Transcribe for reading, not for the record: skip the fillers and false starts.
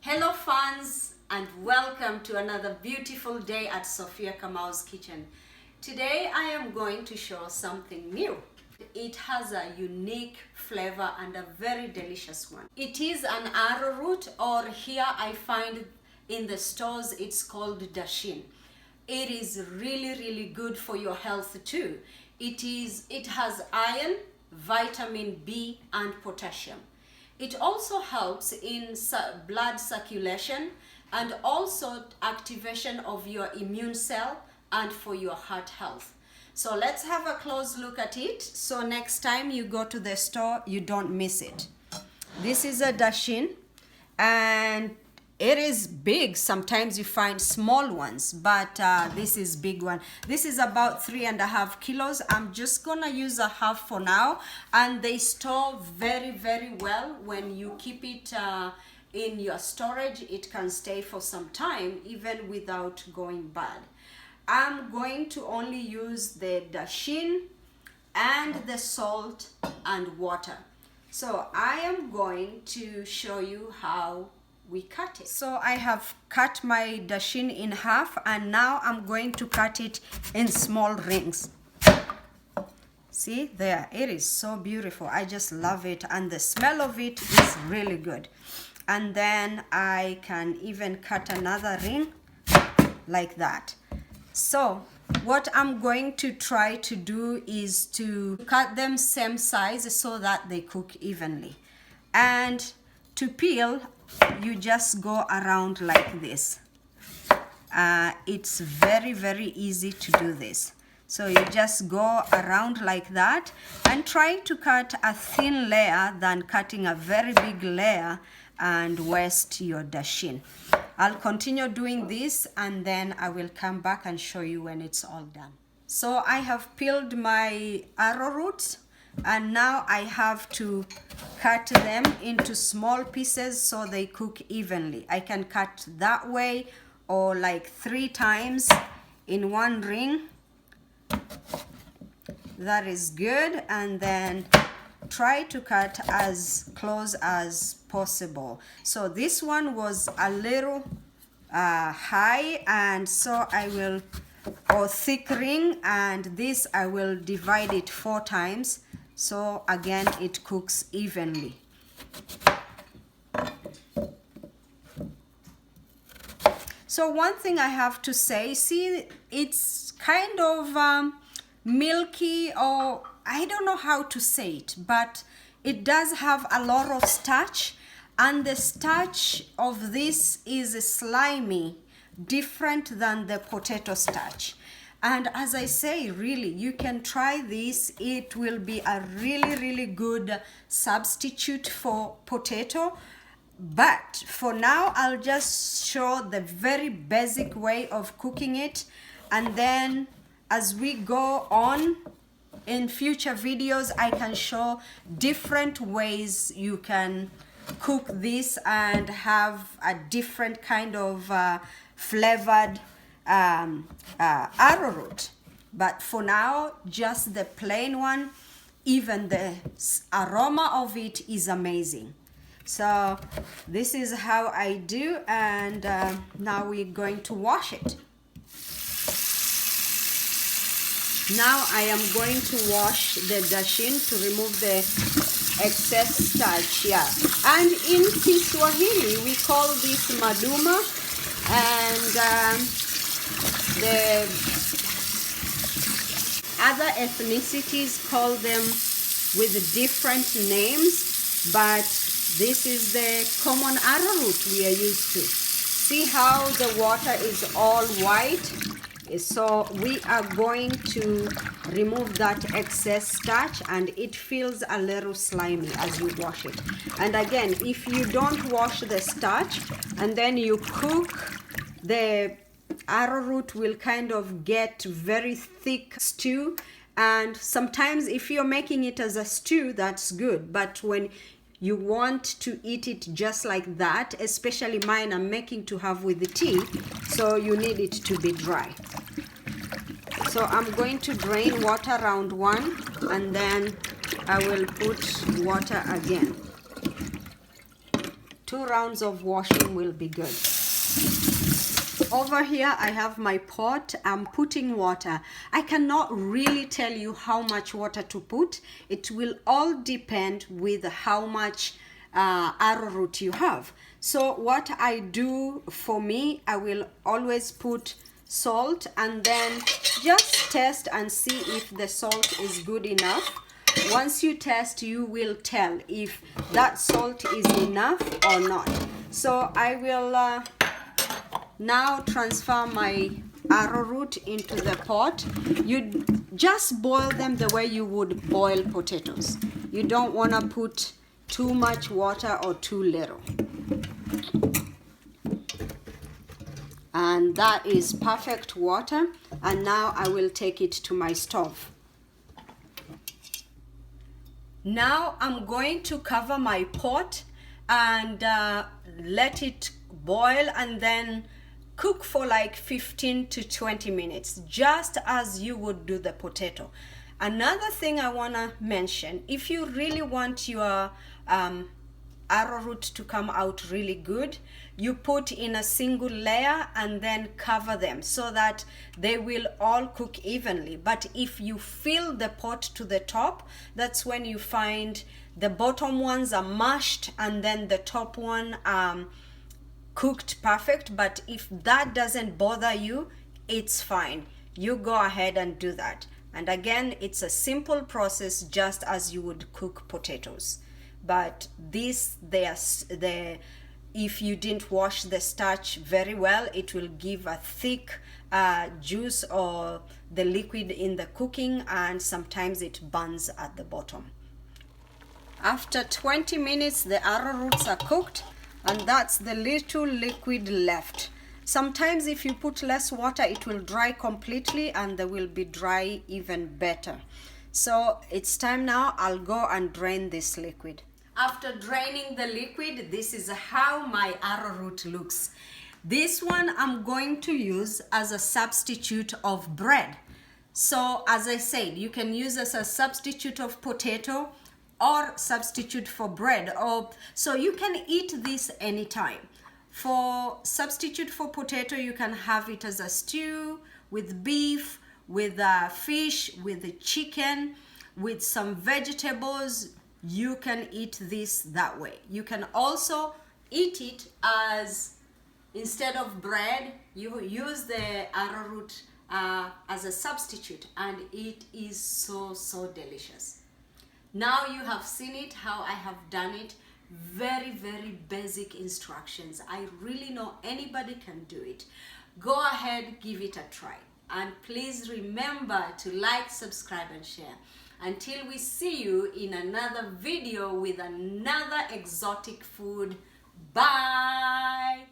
Hello fans, and welcome to another beautiful day at Sophia Kamau's kitchen. Today I am going to show something new. It has a unique flavor and a very delicious one. It is an arrowroot, or here I find in the stores it's called dashin. It is really good for your health too. It has iron, vitamin B and potassium. It also helps in blood circulation and also activation of your immune cell and for your heart health. So let's have a close look at it, so next time you go to the store you don't miss it. This is a dashin and it is big. Sometimes you find small ones, but this is big one. This is about 3.5 kilos. I'm just gonna use a half for now, and they store very well. When you keep it in your storage, it can stay for some time even without going bad. I'm going to only use the dashin and the salt and water. So I am going to show you how we cut it. So I have cut my dashin in half, and now I'm going to cut it in small rings. See there, it is so beautiful. I just love it, and the smell of it is really good. And then I can even cut another ring like that. So what I'm going to try to do is to cut them same size so that they cook evenly. And to peel, you just go around like this. It's very easy to do this. So you just go around like that and try to cut a thin layer than cutting a very big layer and waste your dashin. I'll continue doing this and then I will come back and show you when it's all done. So I have peeled my arrowroots, and now I have to cut them into small pieces so they cook evenly. I can cut that way or like 3 times in one ring. That is good. And then try to cut as close as possible. So this one was a little high, and so I will, or thick ring, and this I will divide it 4 times. So again, it cooks evenly. So one thing I have to say, see, it's kind of milky, or I don't know how to say it, but it does have a lot of starch, and the starch of this is slimy, different than the potato starch. And as I say, really, you can try this. It will be a really good substitute for potato. But for now, I'll just show the very basic way of cooking it. And then as we go on in future videos, I can show different ways you can cook this and have a different kind of flavored arrowroot. But for now, just the plain one, even the aroma of it is amazing. So this is how I do, and now we're going to wash it. Now I am going to wash the dashin to remove the excess starch. Yeah, and in Kiswahili we call this maduma, and the other ethnicities call them with different names, but this is the common arrowroot we are used to. See how the water is all white? So we are going to remove that excess starch, and it feels a little slimy as you wash it. And again, if you don't wash the starch and then you cook, the arrowroot will kind of get very thick stew. And sometimes if you're making it as a stew, that's good, but when you want to eat it just like that, especially mine I'm making to have with the tea, so you need it to be dry. So I'm going to drain water round 1, and then I will put water again. 2 rounds of washing will be good. Over here I have my pot. I'm putting water. I cannot really tell you how much water to put. It will all depend with how much arrowroot you have. So what I do, for me, I will always put salt and then just test and see if the salt is good enough. Once you test, you will tell if that salt is enough or not. So I will now transfer my arrowroot into the pot. You just boil them the way you would boil potatoes. You don't want to put too much water or too little. And that is perfect water. And now I will take it to my stove. Now I'm going to cover my pot and let it boil and then cook for like 15 to 20 minutes, just as you would do the potato. Another thing I want to mention, if you really want your arrowroot to come out really good, you put in a single layer and then cover them so that they will all cook evenly. But if you fill the pot to the top, that's when you find the bottom ones are mashed and then the top one cooked perfect. But if that doesn't bother you, it's fine. You go ahead and do that. And again, it's a simple process, just as you would cook potatoes. But this, if you didn't wash the starch very well, it will give a thick juice or the liquid in the cooking, and sometimes it burns at the bottom. After 20 minutes, the arrowroots are cooked, and that's the little liquid left. Sometimes if you put less water, it will dry completely and they will be dry even better. So it's time now. I'll go and drain this liquid. After draining the liquid, this is how my arrowroot looks. This one I'm going to use as a substitute of bread. So as I said, you can use as a substitute of potato or substitute for bread, or so you can eat this anytime. For substitute for potato, you can have it as a stew with beef, with fish, with chicken, with some vegetables. You can eat this that way. You can also eat it as, instead of bread, you use the arrowroot as a substitute, and it is so delicious. Now you have seen it, how I have done it. Very basic instructions. I really know anybody can do it. Go ahead, give it a try, and please remember to like, subscribe and share. Until we see you in another video with another exotic food. Bye.